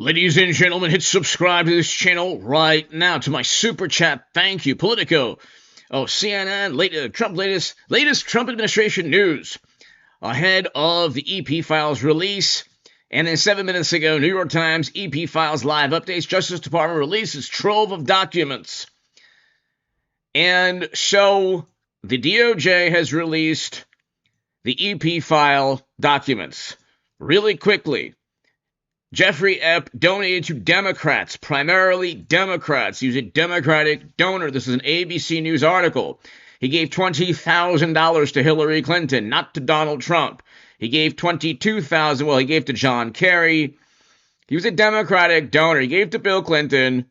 Ladies and gentlemen, hit subscribe to this channel right now. To my super chat, thank you. Politico, CNN, latest Trump administration news ahead of the EP files release. And then 7 minutes ago, New York Times EP files live updates. Justice Department releases trove of documents. And so the DOJ has released the EP file documents really quickly. Jeffrey Epp donated to Democrats, primarily Democrats. He was a Democratic donor. This is an ABC News article. He gave $20,000 to Hillary Clinton, not to Donald Trump. He gave $22,000. Well, he gave to John Kerry. He was a Democratic donor. He gave to Bill Clinton.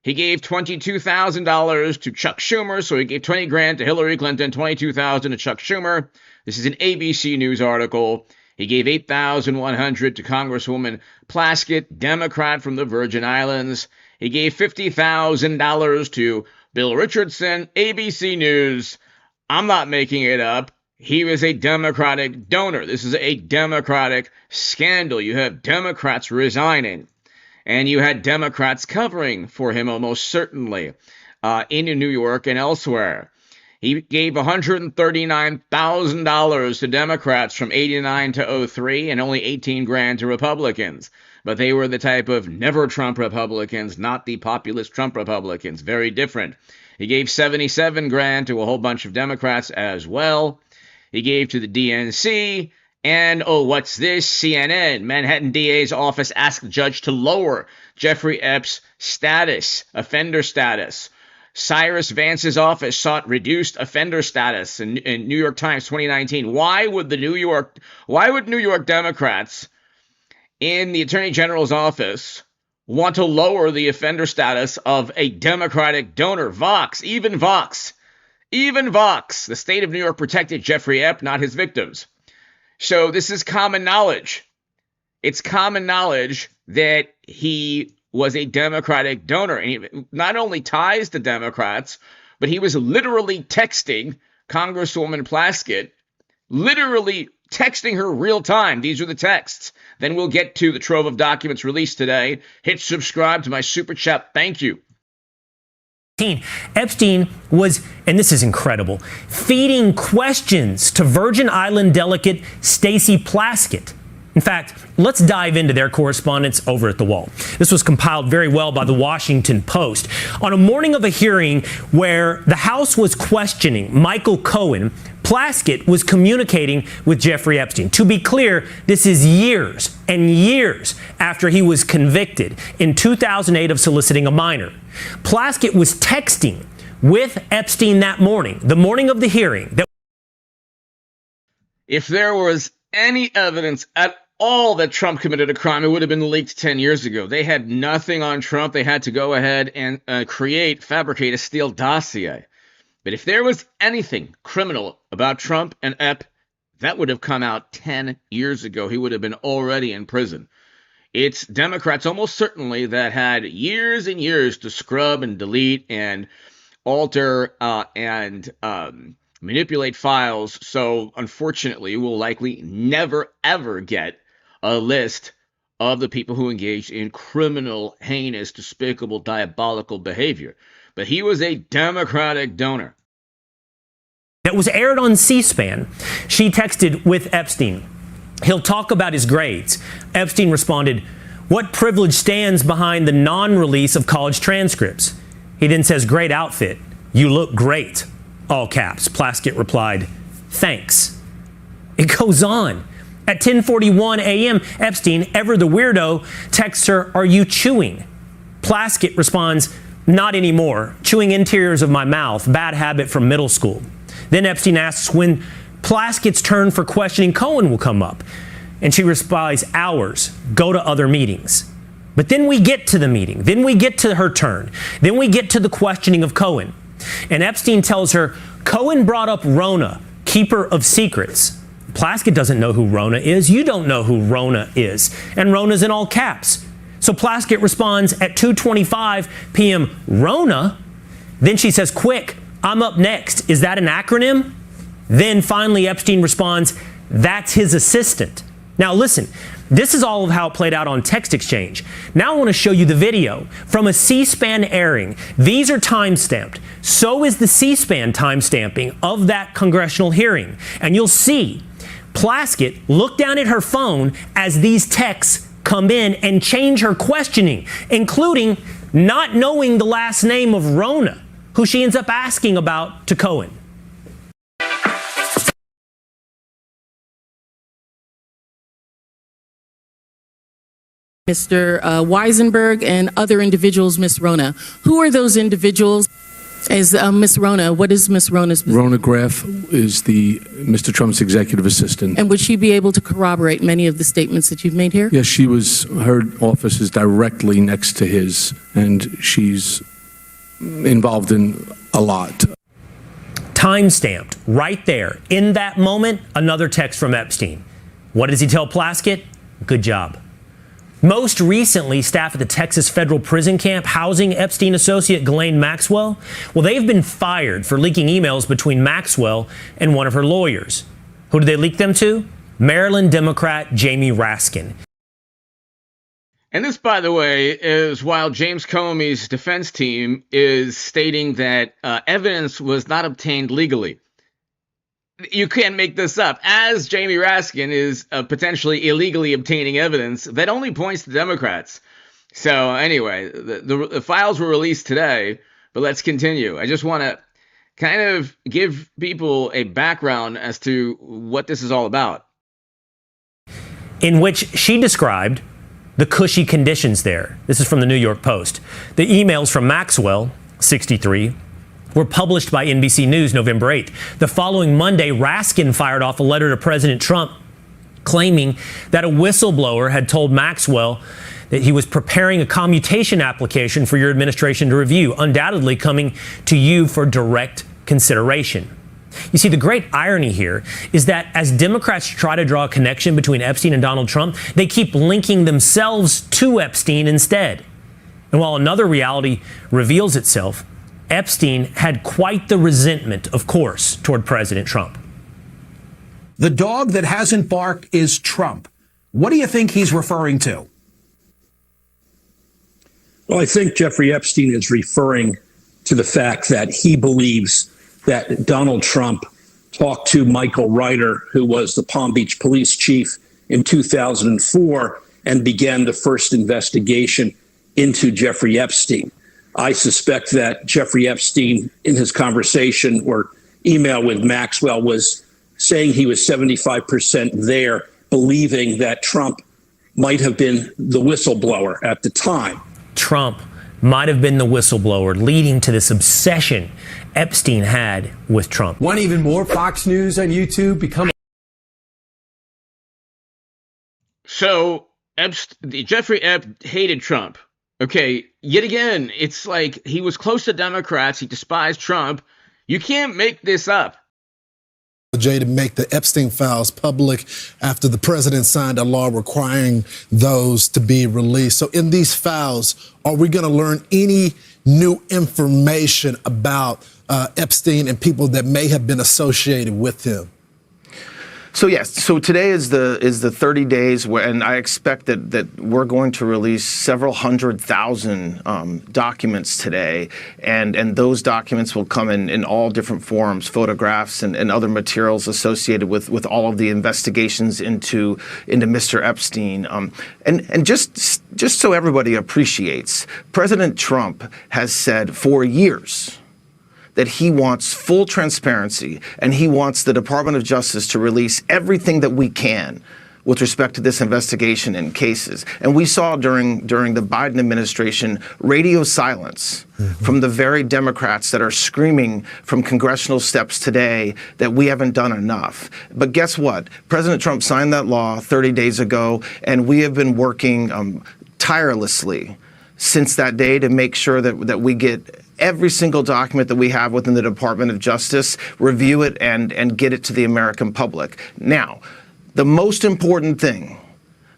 He gave $22,000 to Chuck Schumer. So he gave $20,000 to Hillary Clinton, $22,000 to Chuck Schumer. This is an ABC News article. He gave $8,100 to Congresswoman Plaskett, Democrat from the Virgin Islands. He gave $50,000 to Bill Richardson, ABC News. I'm not making it up. He was a Democratic donor. This is a Democratic scandal. You have Democrats resigning, and you had Democrats covering for him almost certainly in New York and elsewhere. He gave $139,000 to Democrats from 89 to 03 and only $18,000 to Republicans. But they were the type of never Trump Republicans, not the populist Trump Republicans. Very different. He gave $77,000 to a whole bunch of Democrats as well. He gave to the DNC. And, what's this? CNN. Manhattan DA's office asked the judge to lower Jeffrey Epps' status, offender status. Cyrus Vance's office sought reduced offender status in New York Times 2019. Why would New York Democrats in the Attorney General's office want to lower the offender status of a Democratic donor? Vox, the state of New York protected Jeffrey Epp, not his victims. So this is common knowledge. It's common knowledge that he was a Democratic donor. And he not only ties to Democrats, but he was literally texting Congresswoman Plaskett, literally texting her real time. These are the texts. Then we'll get to the trove of documents released today. Hit subscribe to my super chat. Thank you. Epstein was, and this is incredible, feeding questions to Virgin Island delegate Stacey Plaskett. In fact, let's dive into their correspondence over at the Wall. This was compiled very well by the Washington Post. On a morning of a hearing where the House was questioning Michael Cohen, Plaskett was communicating with Jeffrey Epstein. To be clear, this is years and years after he was convicted in 2008 of soliciting a minor. Plaskett was texting with Epstein that morning, the morning of the hearing. If there was any evidence at all that Trump committed a crime, it would have been leaked 10 years ago. They had nothing on Trump. They had to go ahead and fabricate a Steele dossier. But if there was anything criminal about Trump and Epp, that would have come out 10 years ago. He would have been already in prison. It's Democrats almost certainly that had years and years to scrub and delete and alter and manipulate files. So unfortunately, we'll likely never, ever get a list of the people who engaged in criminal, heinous, despicable, diabolical behavior. But he was a Democratic donor. That was aired on C-SPAN. She texted with Epstein. He'll talk about his grades. Epstein responded, "What privilege stands behind the non-release of college transcripts?" He then says, "Great outfit. You look great." All caps. Plaskett replied, "Thanks." It goes on. At 10:41 a.m., Epstein, ever the weirdo, texts her, "Are you chewing?" Plaskett responds, "Not anymore. Chewing interiors of my mouth. Bad habit from middle school." Then Epstein asks when Plaskett's turn for questioning Cohen will come up. And she replies, "Hours. Go to other meetings." But then we get to the meeting. Then we get to her turn. Then we get to the questioning of Cohen. And Epstein tells her, "Cohen brought up Rona, keeper of secrets." Plaskett doesn't know who Rona is. You don't know who Rona is. And Rona's in all caps. So Plaskett responds at 2:25 p.m., "Rona?" Then she says, "Quick, I'm up next. Is that an acronym?" Then finally Epstein responds, "That's his assistant." Now listen, This is all of how it played out on text exchange. Now I want to show you the video from a C-SPAN airing. These are time-stamped. So is the C-SPAN time-stamping of that congressional hearing. And you'll see Plaskett look down at her phone as these texts come in and change her questioning, including not knowing the last name of Rona, who she ends up asking about to Cohen. Mr. Weisenberg and other individuals, Ms. Rona. Who are those individuals? Is Ms. Rona, what is Ms. Rona's position? Rona Graff is Mr. Trump's executive assistant. And would she be able to corroborate many of the statements that you've made here? Yes, her office is directly next to his, and she's involved in a lot. Time-stamped right there. In that moment, another text from Epstein. What does he tell Plaskett? Good job. Most recently, staff at the Texas federal prison camp housing Epstein associate Ghislaine Maxwell, well, they've been fired for leaking emails between Maxwell and one of her lawyers. Who did they leak them to? Maryland Democrat Jamie Raskin. And this, by the way, is while James Comey's defense team is stating that evidence was not obtained legally. You can't make this up. As Jamie Raskin is potentially illegally obtaining evidence, that only points to Democrats. So anyway, the files were released today, but let's continue. I just want to kind of give people a background as to what this is all about. In which she described the cushy conditions there. This is from the New York Post. The emails from Maxwell, 63, were published by NBC News November 8th. The following Monday, Raskin fired off a letter to President Trump claiming that a whistleblower had told Maxwell that he was preparing a commutation application for your administration to review, undoubtedly coming to you for direct consideration. You see, the great irony here is that as Democrats try to draw a connection between Epstein and Donald Trump, they keep linking themselves to Epstein instead. And while another reality reveals itself, Epstein had quite the resentment, of course, toward President Trump. The dog that hasn't barked is Trump. What do you think he's referring to? Well, I think Jeffrey Epstein is referring to the fact that he believes that Donald Trump talked to Michael Ryder, who was the Palm Beach police chief in 2004, and began the first investigation into Jeffrey Epstein. I suspect that Jeffrey Epstein, in his conversation or email with Maxwell, was saying he was 75% there, believing that Trump might have been the whistleblower at the time. Trump might have been the whistleblower, leading to this obsession Epstein had with Trump. Want even more Fox News on YouTube? Become. So Jeffrey Epstein hated Trump. Okay, yet again, it's like he was close to Democrats. He despised Trump. You can't make this up. DOJ to make the Epstein files public after the president signed a law requiring those to be released. So in these files, are we going to learn any new information about Epstein and people that may have been associated with him? So yes, so today is the 30 days and I expect that we're going to release several 100,000 documents today, and those documents will come in all different forms, photographs and other materials associated with all of the investigations into Mr. Epstein. And just so everybody appreciates, President Trump has said for years that he wants full transparency, and he wants the Department of Justice to release everything that we can with respect to this investigation and cases. And we saw during the Biden administration radio silence from the very Democrats that are screaming from congressional steps today that we haven't done enough. But guess what? President Trump signed that law 30 days ago, and we have been working tirelessly since that day to make sure that we get every single document that we have within the Department of Justice, review it, and get it to the American public. Now, the most important thing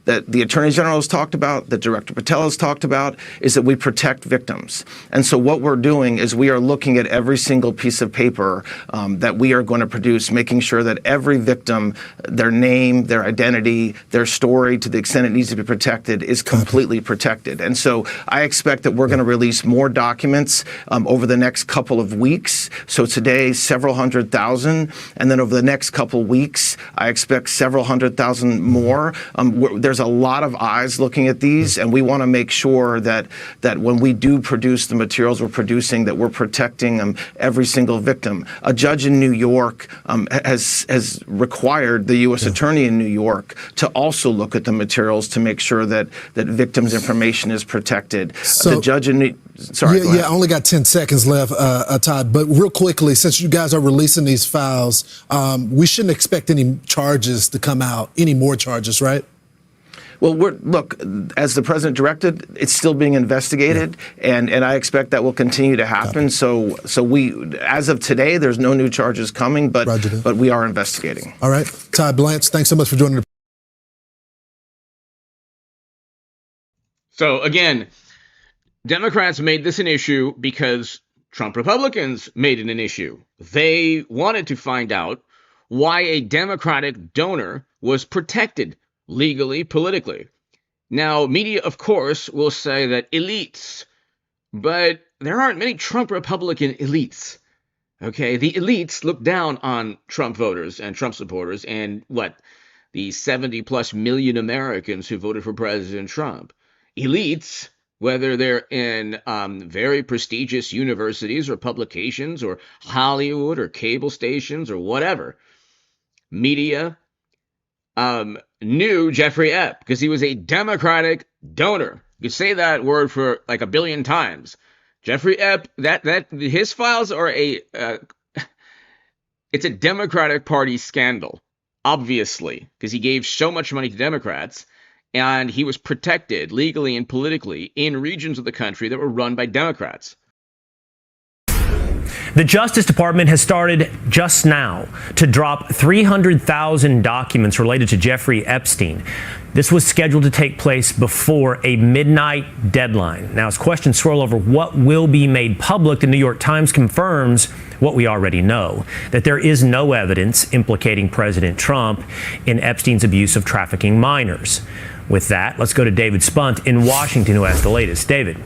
that the Attorney General has talked about, that Director Patel has talked about, is that we protect victims. And so what we're doing is we are looking at every single piece of paper that we are going to produce, making sure that every victim, their name, their identity, their story, to the extent it needs to be protected, is completely protected. And so I expect that we're going to release more documents over the next couple of weeks. So today, several 100,000, and then over the next couple weeks, I expect several 100,000 more. There's a lot of eyes looking at these, and we want to make sure that when we do produce the materials we're producing, that we're protecting every single victim. A judge in New York has required the U.S. Attorney in New York to also look at the materials to make sure that victims' information is protected. So, the judge in Sorry. I only got 10 seconds left, Todd. But real quickly, since you guys are releasing these files, we shouldn't expect any charges to come out, any more charges, right? Well, look, as the president directed, it's still being investigated, and I expect that will continue to happen. So we, as of today, there's no new charges coming, but we are investigating. All right, Todd Blanche, thanks so much for joining. So again, Democrats made this an issue because Trump Republicans made it an issue. They wanted to find out why a Democratic donor was protected legally, politically. Now, media, of course, will say that elites, but there aren't many Trump Republican elites. Okay, the elites look down on Trump voters and Trump supporters and the 70 plus million Americans who voted for President Trump. Elites, whether they're in very prestigious universities or publications or Hollywood or cable stations or whatever, media knew Jeffrey Epps because he was a Democratic donor. You could say that word for like a billion times. Jeffrey Epps, that his files are it's a Democratic Party scandal, obviously, because he gave so much money to Democrats, and he was protected legally and politically in regions of the country that were run by Democrats. The Justice Department has started just now to drop 300,000 documents related to Jeffrey Epstein. This was scheduled to take place before a midnight deadline. Now, as questions swirl over what will be made public, the New York Times confirms what we already know, that there is no evidence implicating President Trump in Epstein's abuse of trafficking minors. With that, let's go to David Spunt in Washington, who has the latest. David.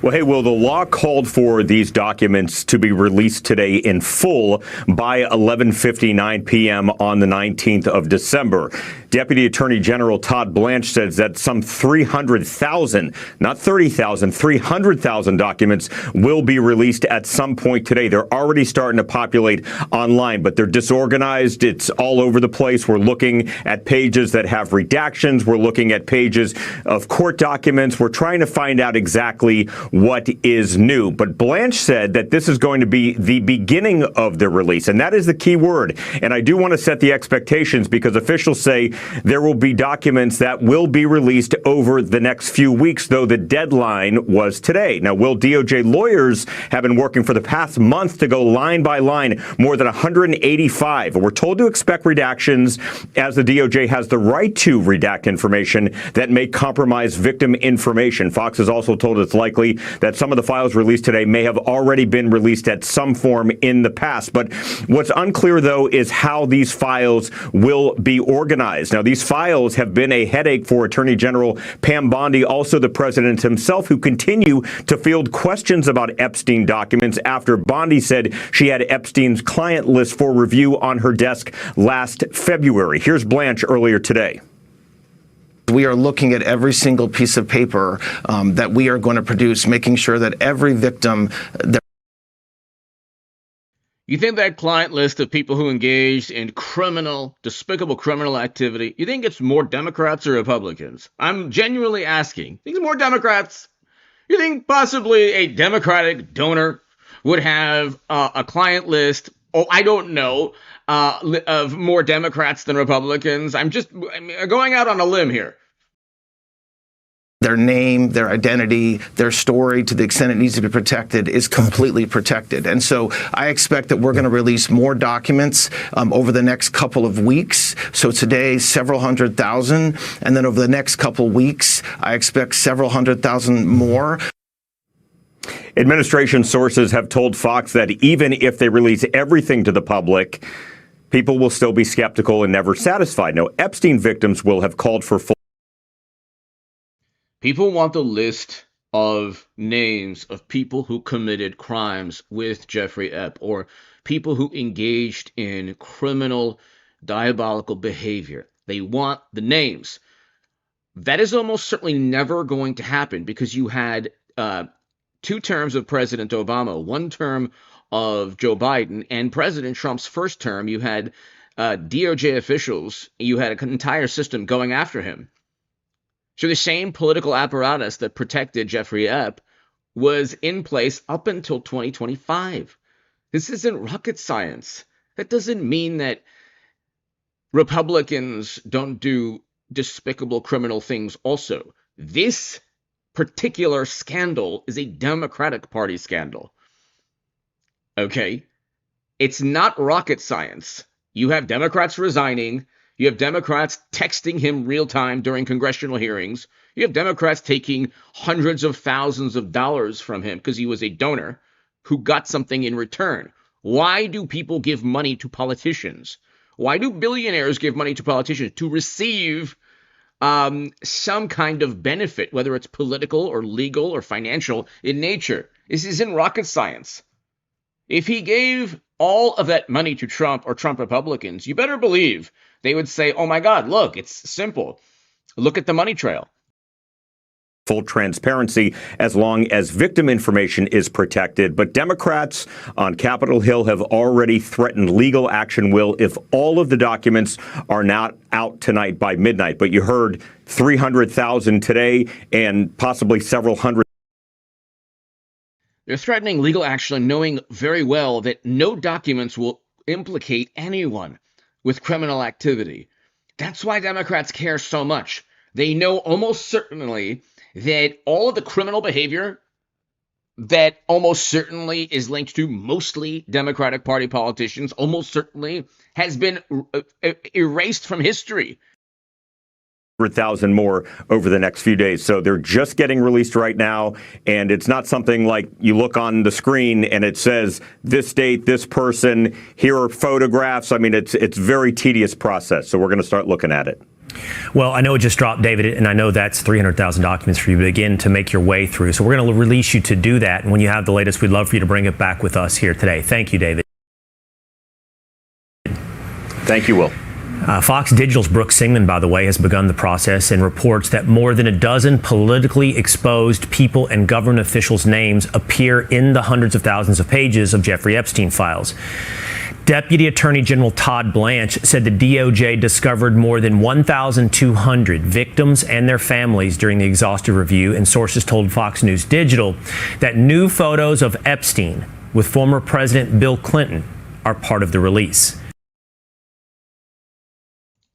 Well, hey, Will, the law called for these documents to be released today in full by 11:59 p.m. on the 19th of December. Deputy Attorney General Todd Blanche says that some 300,000, not 30,000, 300,000 documents will be released at some point today. They're already starting to populate online, but they're disorganized. It's all over the place. We're looking at pages that have redactions. We're looking at pages of court documents. We're trying to find out exactly what is new. But Blanche said that this is going to be the beginning of the release, and that is the key word. And I do want to set the expectations because officials say there will be documents that will be released over the next few weeks, though the deadline was today. Now, Will, DOJ lawyers have been working for the past month to go line by line, more than 185. We're told to expect redactions as the DOJ has the right to redact information that may compromise victim information. Fox has also told it's likely that some of the files released today may have already been released at some form in the past. But what's unclear, though, is how these files will be organized. Now, these files have been a headache for Attorney General Pam Bondi, also the president himself, who continue to field questions about Epstein documents after Bondi said she had Epstein's client list for review on her desk last February. Here's Blanche earlier today. We are looking at every single piece of paper that we are going to produce, making sure that every victim. You think that client list of people who engaged in despicable criminal activity, you think it's more Democrats or Republicans? I'm genuinely asking. Think it's more Democrats? You think possibly a Democratic donor would have a client list, I don't know, of more Democrats than Republicans? I'm going out on a limb here. their name, their identity, their story, to the extent it needs to be protected, is completely protected. And so I expect that we're going to release more documents over the next couple of weeks. So today, several 100,000, and then over the next couple weeks, I expect several 100,000 more. Administration sources have told Fox that even if they release everything to the public, people will still be skeptical and never satisfied. Now, Epstein victims will have called for full. People want the list of names of people who committed crimes with Jeffrey Epps, or people who engaged in criminal, diabolical behavior. They want the names. That is almost certainly never going to happen, because you had 2 terms of President Obama, 1 term of Joe Biden, and President Trump's first term. You had DOJ officials, you had an entire system going after him. So the same political apparatus that protected Jeffrey Epps was in place up until 2025. This isn't rocket science. That doesn't mean that Republicans don't do despicable criminal things also. This particular scandal is a Democratic Party scandal. Okay? It's not rocket science. You have Democrats resigning. You have Democrats texting him real time during congressional hearings. You have Democrats taking hundreds of thousands of dollars from him because he was a donor who got something in return. Why do people give money to politicians? Why do billionaires give money to politicians? To receive some kind of benefit, whether it's political or legal or financial in nature. This isn't rocket science. If he gave all of that money to Trump or Trump Republicans, you better believe they would say, oh my God, look, it's simple. Look at the money trail. Full transparency as long as victim information is protected. But Democrats on Capitol Hill have already threatened legal action if all of the documents are not out tonight by midnight. But you heard 300,000 today and possibly several hundred. They're threatening legal action, knowing very well that no documents will implicate anyone with criminal activity. That's why Democrats care so much. They know almost certainly that all of the criminal behavior that almost certainly is linked to mostly Democratic Party politicians, almost certainly has been erased from history. 100,000 more over the next few days. So they're just getting released right now. And it's not something like you look on the screen and it says this date, this person, here are photographs. I mean, it's a very tedious process. So we're going to start looking at it. Well, I know it just dropped, David, and I know that's 300,000 documents for you to begin to make your way through. So we're going to release you to do that. And when you have the latest, we'd love for you to bring it back with us here today. Thank you, David. Thank you, Will. Fox Digital's Brooks Singman, by the way, has begun the process and reports that more than a dozen politically exposed people and government officials' names appear in the hundreds of thousands of pages of Jeffrey Epstein files. Deputy Attorney General Todd Blanche said the DOJ discovered more than 1,200 victims and their families during the exhaustive review, and sources told Fox News Digital that new photos of Epstein with former President Bill Clinton are part of the release.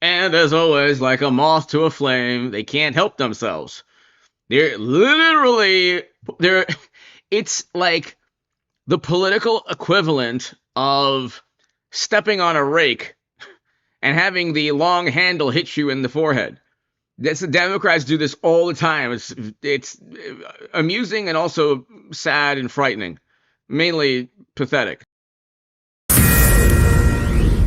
And as always, like a moth to a flame, they can't help themselves. It's like the political equivalent of stepping on a rake and having the long handle hit you in the forehead. The Democrats do this all the time. It's amusing and also sad and frightening, mainly pathetic.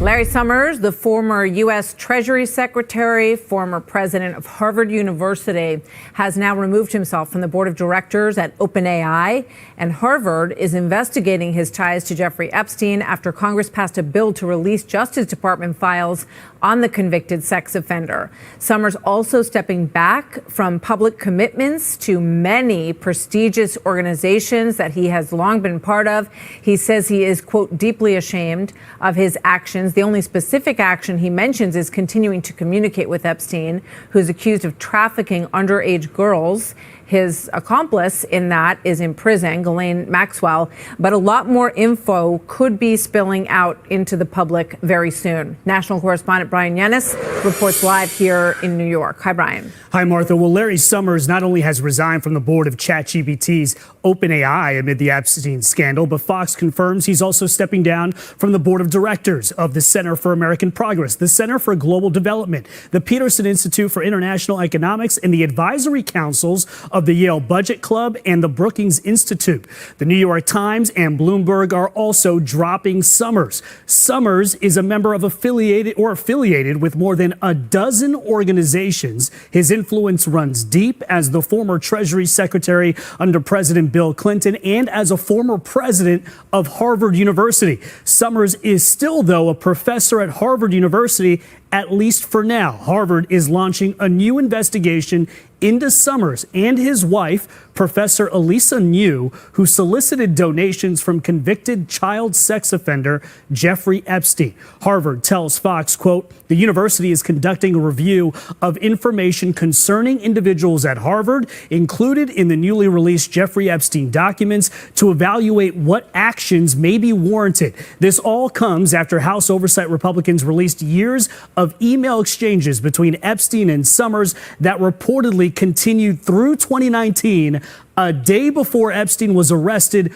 Larry Summers, the former U.S. Treasury Secretary, former president of Harvard University, has now removed himself from the board of directors at OpenAI, and Harvard is investigating his ties to Jeffrey Epstein after Congress passed a bill to release Justice Department files on the convicted sex offender. Summers also stepping back from public commitments to many prestigious organizations that he has long been part of. He says he is, quote, deeply ashamed of his actions Republicans. The only specific action he mentions is continuing to communicate with Epstein, who's accused of trafficking underage girls. His accomplice in that is in prison, Ghislaine Maxwell, but a lot more info could be spilling out into the public very soon. National correspondent Brian Yennis reports live here in New York. Hi, Brian. Hi, Martha. Well, Larry Summers not only has resigned from the board of ChatGPT's OpenAI amid the Epstein scandal, but Fox confirms he's also stepping down from the board of directors of the Center for American Progress, the Center for Global Development, the Peterson Institute for International Economics, and the advisory councils of the Yale Budget Club and the Brookings Institute. The New York Times and Bloomberg are also dropping Summers. Summers is a member of affiliated with more than a dozen organizations. His influence runs deep as the former Treasury Secretary under President Bill Clinton and as a former president of Harvard University. Summers is still, though, a professor at Harvard University, at least for now. Harvard is launching a new investigation into Summers and his wife, Professor Elisa New, who solicited donations from convicted child sex offender Jeffrey Epstein. Harvard tells Fox, quote, "The university is conducting a review of information concerning individuals at Harvard included in the newly released Jeffrey Epstein documents to evaluate what actions may be warranted." This all comes after House Oversight Republicans released years of email exchanges between Epstein and Summers that reportedly continued through 2019, a day before Epstein was arrested.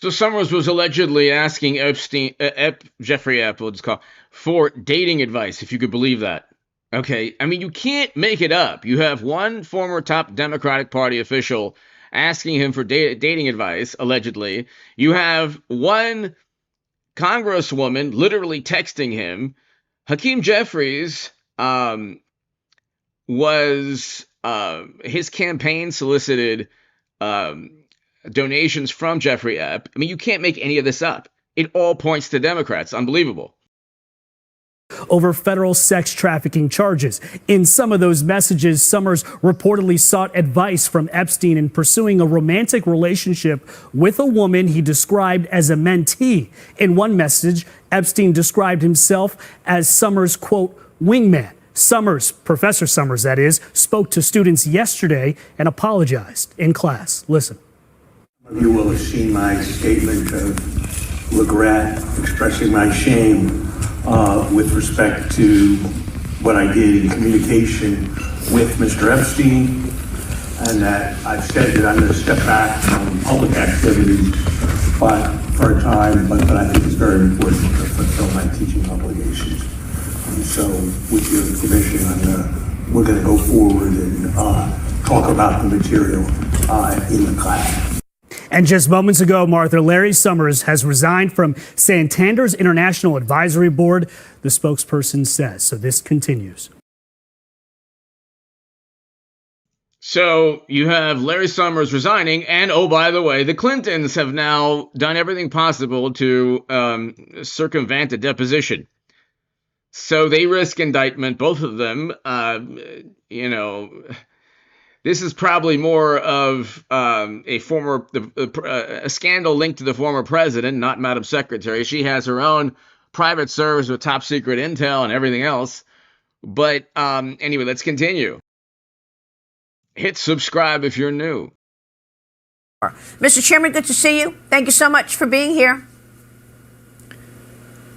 So Summers was allegedly asking Jeffrey Epstein, for dating advice, if you could believe that. Okay, I mean, you can't make it up. You have one former top Democratic Party official asking him for dating advice, allegedly. You have one congresswoman literally texting him. Hakeem Jeffries his campaign solicited donations from Jeffrey Epstein. I mean, you can't make any of this up. It all points to Democrats. Unbelievable. Over federal sex trafficking charges. In some of those messages, Summers reportedly sought advice from Epstein in pursuing a romantic relationship with a woman he described as a mentee. In one message, Epstein described himself as Summers', quote, wingman. Summers, Professor Summers, that is, spoke to students yesterday and apologized in class. Listen. You will have seen my statement of regret, expressing my shame with respect to what I did in communication with Mr. Epstein, and that I've said that I'm going to step back from public activities for a time, but I think it's very important to fulfill my teaching obligations. And so, with your permission, we're going to go forward and talk about the material in the class. And just moments ago, Martha, Larry Summers has resigned from Santander's International Advisory Board, the spokesperson says. So this continues. So you have Larry Summers resigning, and oh, by the way, the Clintons have now done everything possible to circumvent a deposition. So they risk indictment, both of them. This is probably more of a scandal linked to the former president, not Madam Secretary. She has her own private servers with top secret intel and everything else. But anyway, let's continue. Hit subscribe if you're new. Mr. Chairman, good to see you. Thank you so much for being here.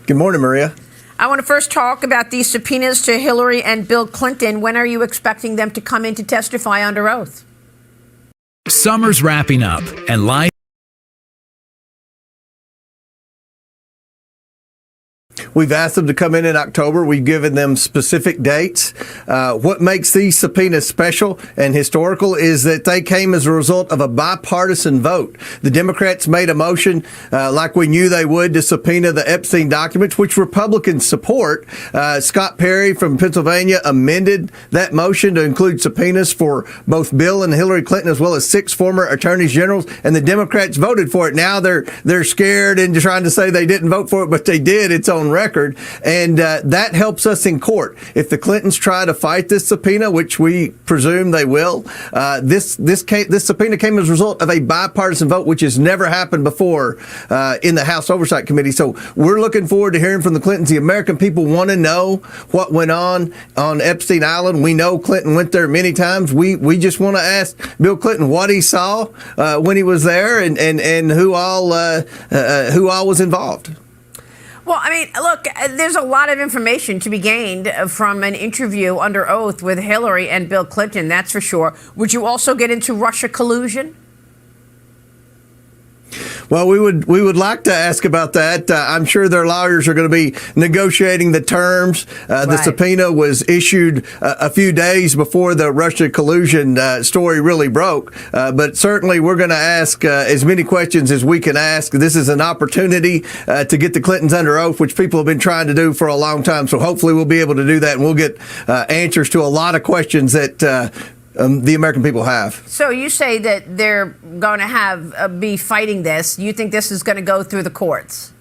Good morning, Maria. I want to first talk about these subpoenas to Hillary and Bill Clinton. When are you expecting them to come in to testify under oath? Summer's wrapping up, and live. We've asked them to come in October. We've given them specific dates. What makes these subpoenas special and historical is that they came as a result of a bipartisan vote. The Democrats made a motion, like we knew they would, to subpoena the Epstein documents, which Republicans support. Scott Perry from Pennsylvania amended that motion to include subpoenas for both Bill and Hillary Clinton, as well as 6 former attorneys generals, and the Democrats voted for it. Now they're scared and trying to say they didn't vote for it, but they did. It's on record. record, and that helps us in court. If the Clintons try to fight this subpoena, which we presume they will, this subpoena came as a result of a bipartisan vote, which has never happened before in the House Oversight Committee. So we're looking forward to hearing from the Clintons. The American people want to know what went on Epstein Island. We know Clinton went there many times. We just want to ask Bill Clinton what he saw when he was there, and who all was involved. Well, I mean, look, there's a lot of information to be gained from an interview under oath with Hillary and Bill Clinton, that's for sure. Would you also get into Russia collusion? Well, we would like to ask about that. I'm sure their lawyers are going to be negotiating the terms. The subpoena was issued a few days before the Russia collusion story really broke. But certainly we're going to ask as many questions as we can ask. This is an opportunity to get the Clintons under oath, which people have been trying to do for a long time. So hopefully we'll be able to do that, and we'll get answers to a lot of questions that the American people have. So you say that they're going to be fighting this. You think this is going to go through the courts?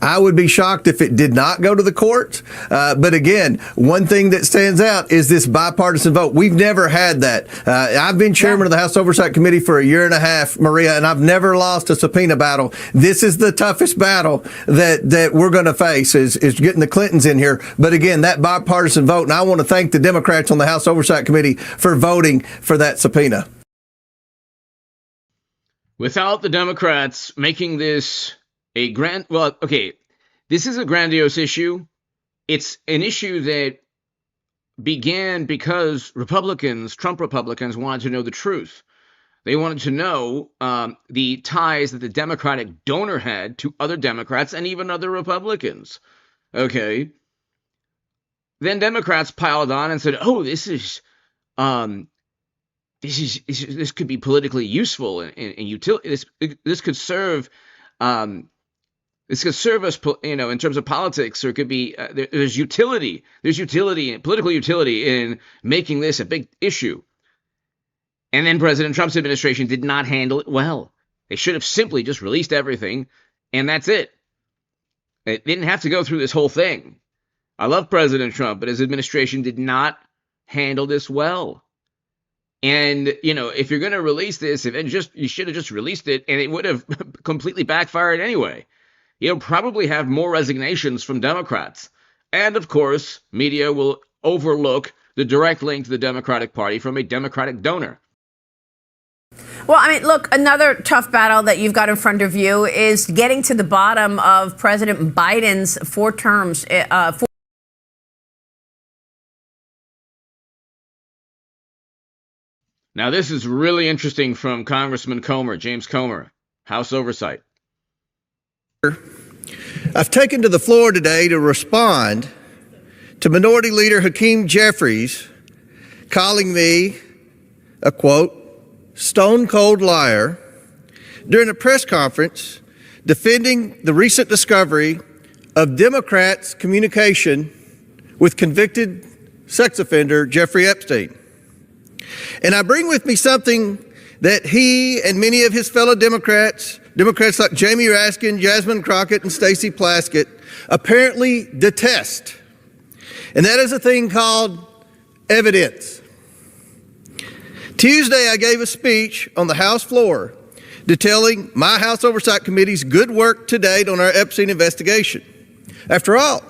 I would be shocked if it did not go to the courts. But again, one thing that stands out is this bipartisan vote. We've never had that. I've been chairman of the House Oversight Committee for a year and a half, Maria, and I've never lost a subpoena battle. This is the toughest battle that we're going to face is getting the Clintons in here. But again, that bipartisan vote, and I want to thank the Democrats on the House Oversight Committee for voting for that subpoena. Without the Democrats making this this is a grandiose issue. It's an issue that began because Trump Republicans, wanted to know the truth. They wanted to know the ties that the Democratic donor had to other Democrats and even other Republicans. Okay. Then Democrats piled on and said, "Oh, this could be politically useful and utility. This could serve." This could serve us, in terms of politics, or it could be, there's utility. There's utility, political utility in making this a big issue. And then President Trump's administration did not handle it well. They should have simply just released everything, and that's it. It didn't have to go through this whole thing. I love President Trump, but his administration did not handle this well. And, if you're going to release this, you should have just released it, and it would have completely backfired anyway. You'll probably have more resignations from Democrats. And, of course, media will overlook the direct link to the Democratic Party from a Democratic donor. Well, I mean, look, another tough battle that you've got in front of you is getting to the bottom of President Biden's 4 terms. Now, this is really interesting from Congressman Comer, James Comer, House Oversight. I've taken to the floor today to respond to Minority Leader Hakeem Jeffries calling me a, quote, stone-cold liar during a press conference defending the recent discovery of Democrats' communication with convicted sex offender Jeffrey Epstein. And I bring with me something that he and many of his fellow Democrats like Jamie Raskin, Jasmine Crockett, and Stacey Plaskett apparently detest. And that is a thing called evidence. Tuesday, I gave a speech on the House floor detailing my House Oversight Committee's good work to date on our Epstein investigation. After all,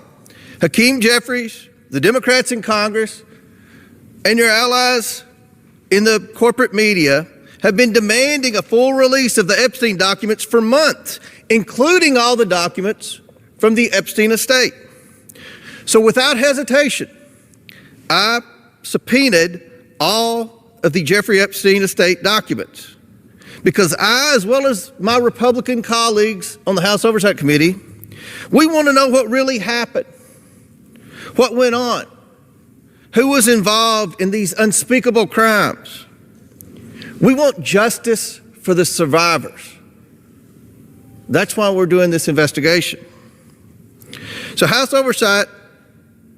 Hakeem Jeffries, the Democrats in Congress, and your allies in the corporate media have been demanding a full release of the Epstein documents for months, including all the documents from the Epstein estate. So without hesitation, I subpoenaed all of the Jeffrey Epstein estate documents because I, as well as my Republican colleagues on the House Oversight Committee, we want to know what really happened, what went on, who was involved in these unspeakable crimes. We want justice for the survivors. That's why we're doing this investigation. So House Oversight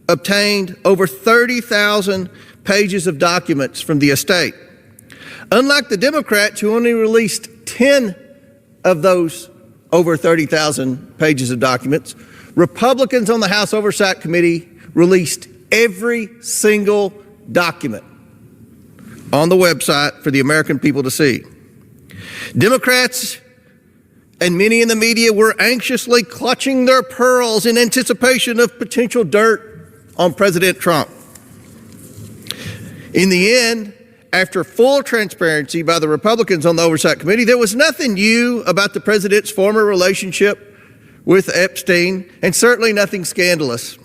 obtained over 30,000 pages of documents from the estate. Unlike the Democrats who only released 10 of those over 30,000 pages of documents. Republicans on the House Oversight Committee released every single document on the website for the American people to see. Democrats and many in the media were anxiously clutching their pearls in anticipation of potential dirt on President Trump. In the end, after full transparency by the Republicans on the Oversight Committee, there was nothing new about the president's former relationship with Epstein, and certainly nothing scandalous.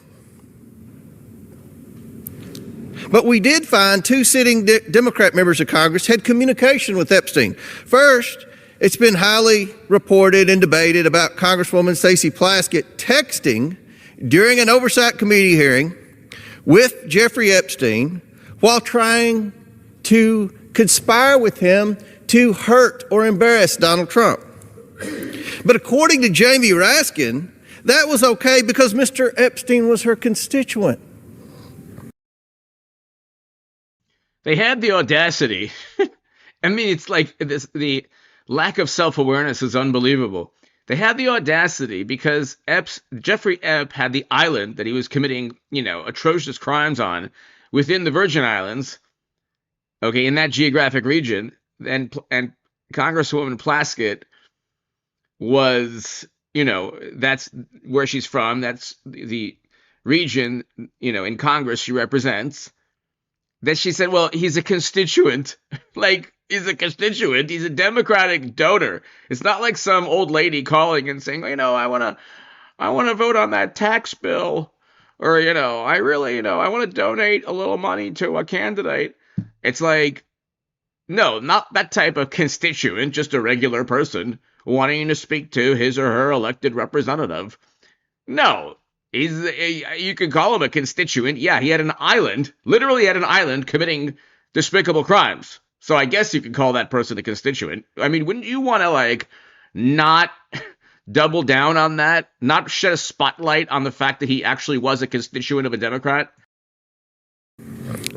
But we did find two sitting Democrat members of Congress had communication with Epstein. First, it's been highly reported and debated about Congresswoman Stacey Plaskett texting during an Oversight Committee hearing with Jeffrey Epstein while trying to conspire with him to hurt or embarrass Donald Trump. But according to Jamie Raskin, that was okay because Mr. Epstein was her constituent. They had the audacity. I mean, it's like this, the lack of self-awareness is unbelievable. They had the audacity because Jeffrey Epps had the island that he was committing, atrocious crimes on within the Virgin Islands, okay, in that geographic region. And Congresswoman Plaskett was, that's where she's from. That's the region, in Congress she represents. That she said, well, he's a constituent. Like, he's a constituent. He's a Democratic donor. It's not like some old lady calling and saying, I want to vote on that tax bill. Or, I want to donate a little money to a candidate. It's like, no, not that type of constituent, just a regular person wanting to speak to his or her elected representative. No. You could call him a constituent. Yeah, he had an island, literally had an island committing despicable crimes. So I guess you could call that person a constituent. I mean, wouldn't you want to, not double down on that? Not shed a spotlight on the fact that he actually was a constituent of a Democrat?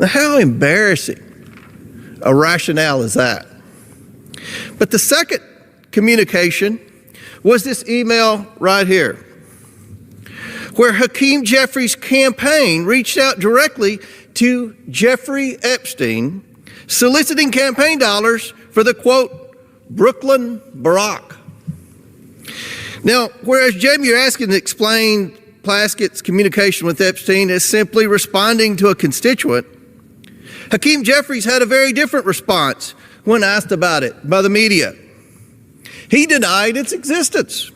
How embarrassing a rationale is that? But the second communication was this email right here, where Hakeem Jeffries' campaign reached out directly to Jeffrey Epstein, soliciting campaign dollars for the, quote, Brooklyn Barack. Now, whereas Jamie Raskin explained Plaskett's communication with Epstein as simply responding to a constituent, Hakeem Jeffries had a very different response when asked about it by the media. He denied its existence.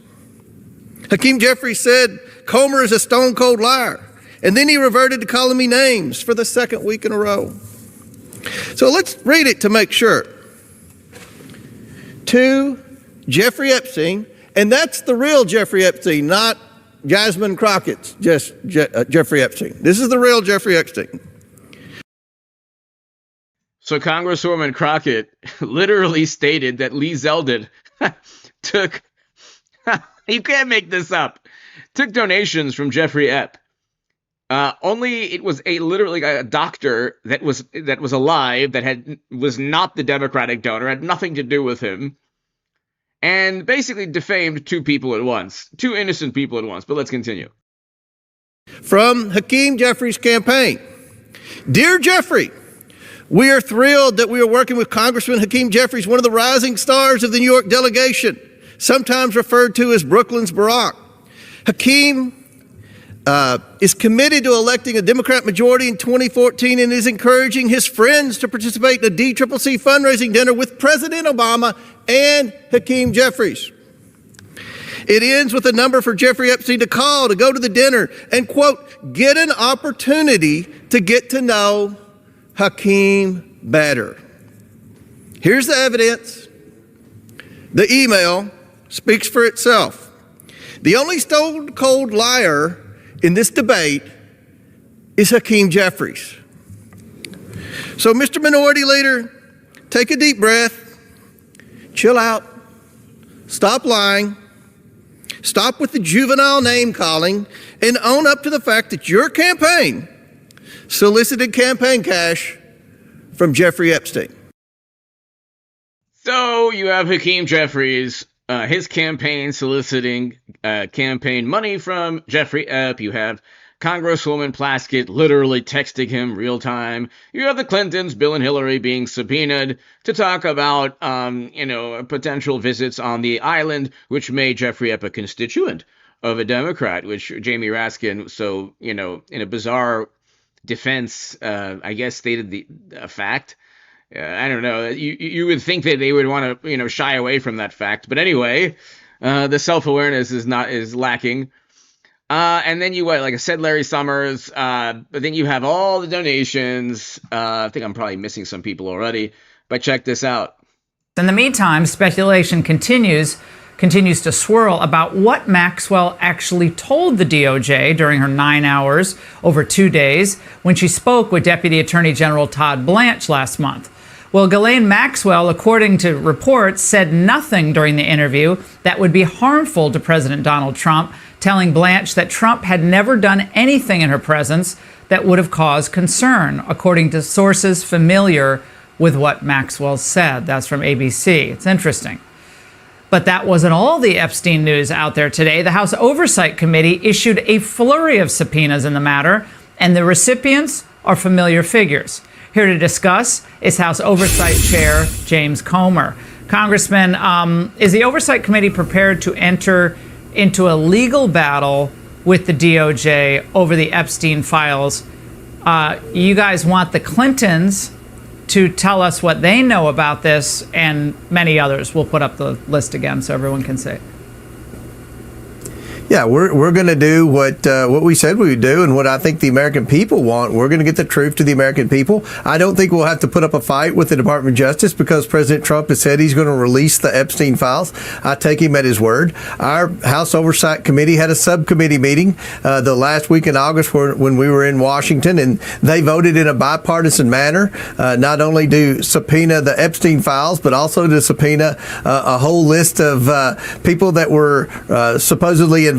Hakeem Jeffries said, Comer is a stone-cold liar. And then he reverted to calling me names for the second week in a row. So let's read it to make sure. To Jeffrey Epstein, and that's the real Jeffrey Epstein, not Jasmine Crockett's Jeffrey Epstein. This is the real Jeffrey Epstein. So Congresswoman Crockett literally stated that Lee Zeldin took, you can't make this up, took donations from Jeffrey Epp. Only it was literally a doctor that was alive that was not the Democratic donor, had nothing to do with him, and basically defamed two innocent people at once. But let's continue. From Hakeem Jeffries' campaign. Dear Jeffrey, we are thrilled that we are working with Congressman Hakeem Jeffries, one of the rising stars of the New York delegation, sometimes referred to as Brooklyn's Barack. Hakeem is committed to electing a Democrat majority in 2014 and is encouraging his friends to participate in a DCCC fundraising dinner with President Obama and Hakeem Jeffries. It ends with a number for Jeffrey Epstein to call to go to the dinner and, quote, get an opportunity to get to know Hakeem better. Here's the evidence. The email speaks for itself. The only stone-cold liar in this debate is Hakeem Jeffries. So, Mr. Minority Leader, take a deep breath, chill out, stop lying, stop with the juvenile name-calling, and own up to the fact that your campaign solicited campaign cash from Jeffrey Epstein. So you have Hakeem Jeffries his campaign soliciting campaign money from Jeffrey Epps. You have Congresswoman Plaskett literally texting him real time. You have the Clintons, Bill and Hillary, being subpoenaed to talk about, potential visits on the island, which made Jeffrey Epps a constituent of a Democrat, which Jamie Raskin, in a bizarre defense, I guess stated the fact. I don't know. You would think that they would want to, shy away from that fact. But anyway, the self-awareness is lacking. And then like I said, Larry Summers. But then you have all the donations. I think I'm probably missing some people already. But check this out. In the meantime, speculation continues to swirl about what Maxwell actually told the DOJ during her 9 hours over 2 days when she spoke with Deputy Attorney General Todd Blanche last month. Well, Ghislaine Maxwell, according to reports, said nothing during the interview that would be harmful to President Donald Trump, telling Blanche that Trump had never done anything in her presence that would have caused concern, according to sources familiar with what Maxwell said. That's from ABC. It's interesting. But that wasn't all the Epstein news out there today. The House Oversight Committee issued a flurry of subpoenas in the matter, and the recipients are familiar figures. Here to discuss is House Oversight Chair James Comer. Congressman, is the Oversight Committee prepared to enter into a legal battle with the DOJ over the Epstein files? You guys want the Clintons to tell us what they know about this, and many others. We'll put up the list again so everyone can see. Yeah, we're going to do what we said we would do, and what I think the American people want. We're going to get the truth to the American people. I don't think we'll have to put up a fight with the Department of Justice because President Trump has said he's going to release the Epstein files. I take him at his word. Our House Oversight Committee had a subcommittee meeting the last week in August when we were in Washington, and they voted in a bipartisan manner, not only to subpoena the Epstein files, but also to subpoena a whole list of people that were supposedly involved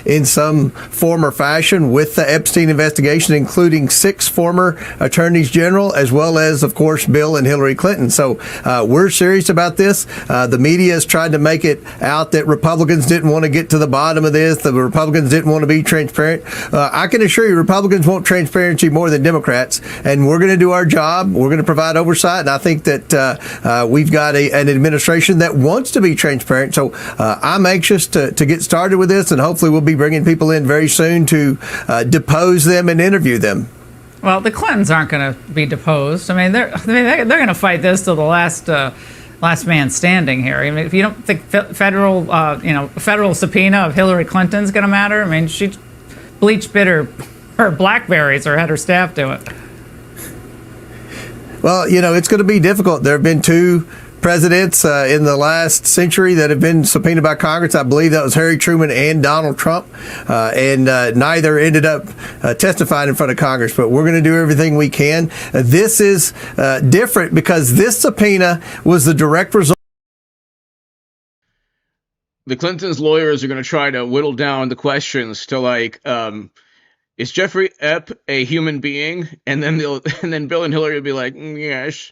in some form or fashion with the Epstein investigation, including 6 former attorneys general, as well as, of course, Bill and Hillary Clinton. So we're serious about this. The media has tried to make it out that Republicans didn't want to get to the bottom of this. The Republicans didn't want to be transparent. I can assure you Republicans want transparency more than Democrats, and we're going to do our job. We're going to provide oversight, and I think that we've got an administration that wants to be transparent. So I'm anxious to get started with this, and hopefully we'll be bringing people in very soon to depose them and interview them. Well, the Clintons aren't going to be deposed. I mean, they're going to fight this till the last man standing here. I mean, if you don't think federal subpoena of Hillary Clinton's going to matter, I mean, she bleached her blackberries or had her staff do it. Well, it's going to be difficult. There have been 2 presidents in the last century that have been subpoenaed by Congress. I believe that was Harry Truman and Donald Trump, and neither ended up testifying in front of Congress. But we're going to do everything we can. This is different because this subpoena was the direct result. The Clintons' lawyers are going to try to whittle down the questions to is Jeffrey Epps a human being? And then Bill and Hillary will be like, yes.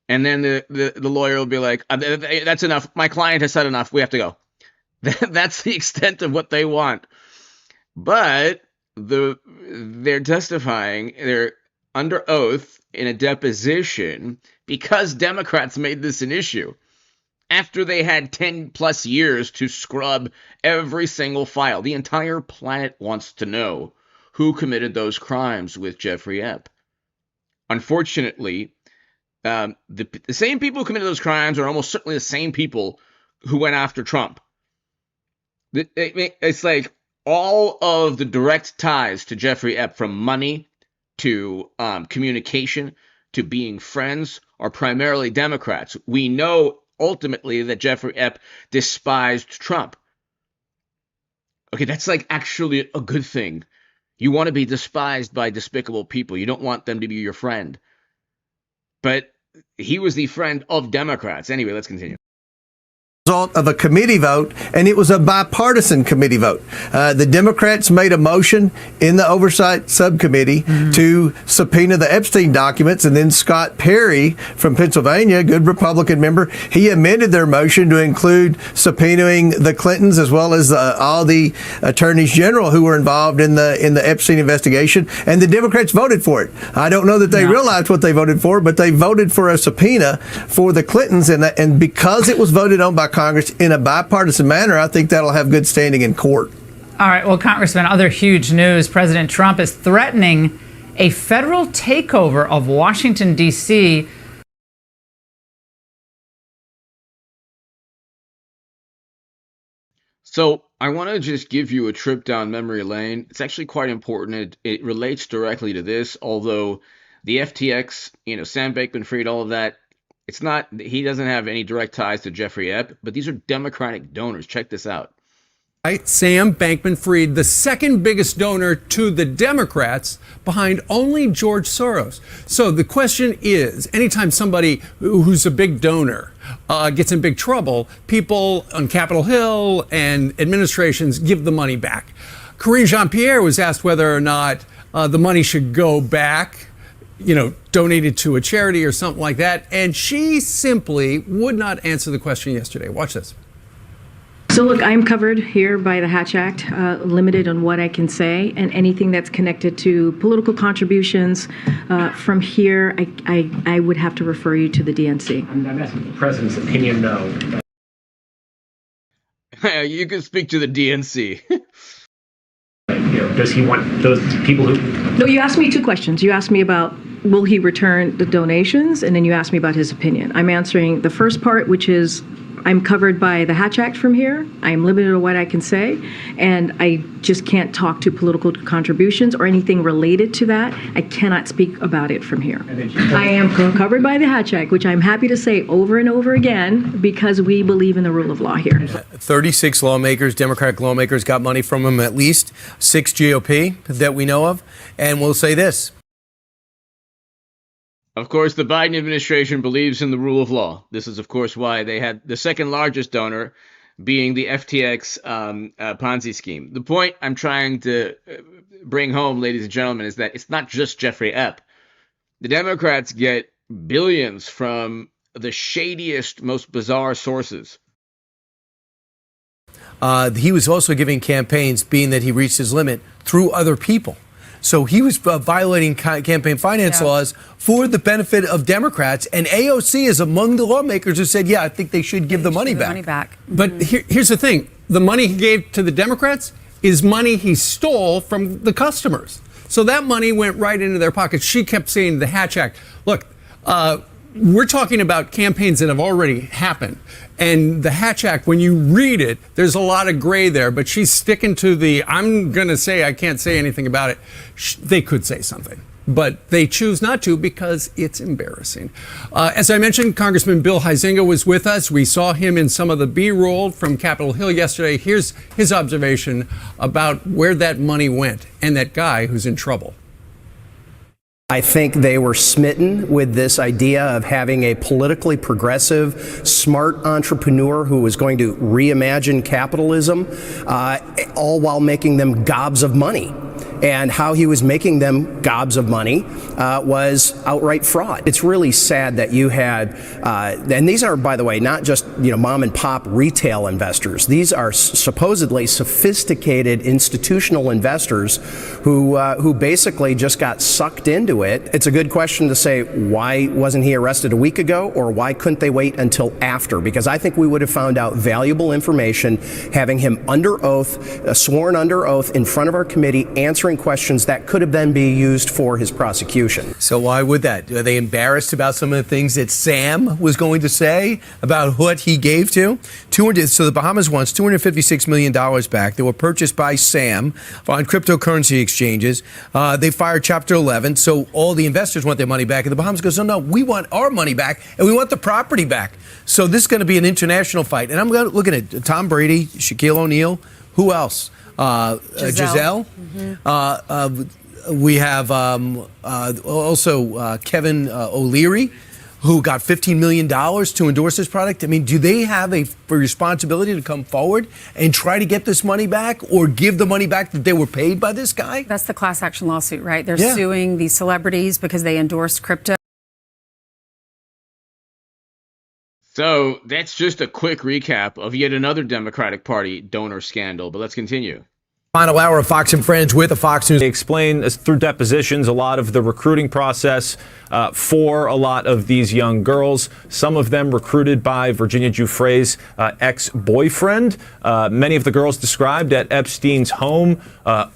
And then the lawyer will be like, that's enough. My client has said enough. We have to go. That's the extent of what they want. But they're testifying. They're under oath in a deposition because Democrats made this an issue. After they had 10 plus years to scrub every single file. The entire planet wants to know who committed those crimes with Jeffrey Epps. Unfortunately, the same people who committed those crimes are almost certainly the same people who went after Trump. It's like all of the direct ties to Jeffrey Epps, from money to communication to being friends, are primarily Democrats. We know ultimately that Jeffrey Epps despised Trump. Okay, that's like actually a good thing. You want to be despised by despicable people. You don't want them to be your friend. But he was the friend of Democrats. Anyway, let's continue. result of a committee vote, and it was a bipartisan committee vote. The Democrats made a motion in the Oversight Subcommittee to subpoena the Epstein documents, and then Scott Perry from Pennsylvania, a good Republican member, he amended their motion to include subpoenaing the Clintons as well as all the attorneys general who were involved in the Epstein investigation, and the Democrats voted for it. I don't know that they realized what they voted for, but they voted for a subpoena for the Clintons, and because it was voted on by Congress in a bipartisan manner, I think that'll have good standing in court. All right, well, Congressman, other huge news. President Trump is threatening a federal takeover of Washington, D.C. So I want to just give you a trip down memory lane. It's actually quite important. It relates directly to this, although the FTX, Sam Bankman-Fried, all of that, it's not, he doesn't have any direct ties to Jeffrey Epps, but these are Democratic donors. Check this out. Right? Sam Bankman-Fried, the second biggest donor to the Democrats behind only George Soros. So the question is, anytime somebody who's a big donor gets in big trouble, people on Capitol Hill and administrations give the money back. Karine Jean-Pierre was asked whether or not the money should go back, donated to a charity or something like that. And she simply would not answer the question yesterday. Watch this. So look, I'm covered here by the Hatch Act, limited on what I can say, and anything that's connected to political contributions from here, I would have to refer you to the DNC. I'm asking the president's opinion, though. You can speak to the DNC. Does he want those people who... No, you asked me two questions. You asked me about will he return the donations, and then you asked me about his opinion. I'm answering the first part, which is I'm covered by the Hatch Act from here. I'm limited to what I can say, and I just can't talk to political contributions or anything related to that. I cannot speak about it from here. I am covered by the Hatch Act, which I'm happy to say over and over again because we believe in the rule of law here. 36 lawmakers, Democratic lawmakers, got money from him, at least 6 GOP that we know of. And we'll say this. Of course, the Biden administration believes in the rule of law. This is, of course, why they had the second largest donor being the FTX Ponzi scheme. The point I'm trying to bring home, ladies and gentlemen, is that it's not just Jeffrey Epps. The Democrats get billions from the shadiest, most bizarre sources. He was also giving campaigns, being that he reached his limit, through other people. So he was violating campaign finance laws for the benefit of Democrats. And AOC is among the lawmakers who said, I think they should give the money back. But here's the thing. The money he gave to the Democrats is money he stole from the customers. So that money went right into their pockets. She kept saying the Hatch Act. Look, we're talking about campaigns that have already happened. And the Hatch Act, when you read it, there's a lot of gray there. But she's sticking to the, I'm going to say I can't say anything about it. They could say something. But they choose not to because it's embarrassing. As I mentioned, Congressman Bill Huizenga was with us. We saw him in some of the B-roll from Capitol Hill yesterday. Here's his observation about where that money went and that guy who's in trouble. I think they were smitten with this idea of having a politically progressive, smart entrepreneur who was going to reimagine capitalism, all while making them gobs of money. And how he was making them gobs of money was outright fraud. It's really sad that you had, and these are, by the way, not just mom and pop retail investors. These are supposedly sophisticated institutional investors who basically just got sucked into it. It's a good question to say, why wasn't he arrested a week ago, or why couldn't they wait until after? Because I think we would have found out valuable information having him under oath, sworn under oath in front of our committee, answering questions that could have then be used for his prosecution. So why would that? Are they embarrassed about some of the things that Sam was going to say about what he gave to? So the Bahamas wants $256 million back. They were purchased by Sam on cryptocurrency exchanges. They fired Chapter 11, so all the investors want their money back. And the Bahamas goes, no, we want our money back, and we want the property back. So this is going to be an international fight. And I'm looking at Tom Brady, Shaquille O'Neal, who else? Giselle. We have also Kevin O'Leary, who got $15 million to endorse this product? I mean, do they have a responsibility to come forward and try to get this money back or give the money back that they were paid by this guy? That's the class action lawsuit, right? They're Yeah. suing these celebrities because they endorsed crypto. So that's just a quick recap of yet another Democratic Party donor scandal, but let's continue. Final hour of Fox and Friends with the Fox News. They explain through depositions a lot of the recruiting process for a lot of these young girls, some of them recruited by Virginia Giuffre's ex-boyfriend. Many of the girls described at Epstein's home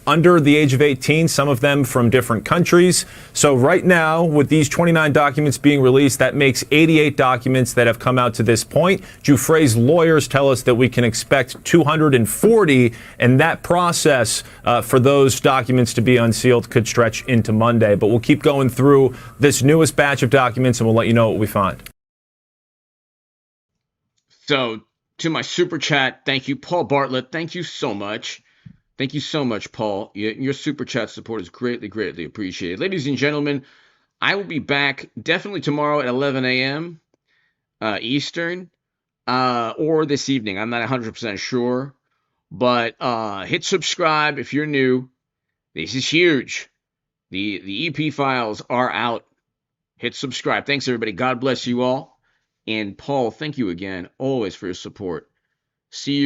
under the age of 18, some of them from different countries. So right now, with these 29 documents being released, that makes 88 documents that have come out to this point. Giuffre's lawyers tell us that we can expect 240, and that process for those documents to be unsealed could stretch into Monday. But we'll keep going through this newest batch of documents, and we'll let you know what we find. So, to my super chat, thank you, Paul Bartlett. Thank you so much. Thank you so much, Paul. Your super chat support is greatly, greatly appreciated. Ladies and gentlemen, I will be back definitely tomorrow at 11 a.m. Eastern or this evening. I'm not 100% sure. But hit subscribe if you're new. This is huge. The EP files are out. Hit subscribe. Thanks, everybody. God bless you all. And Paul, thank you again, always, for your support. See you.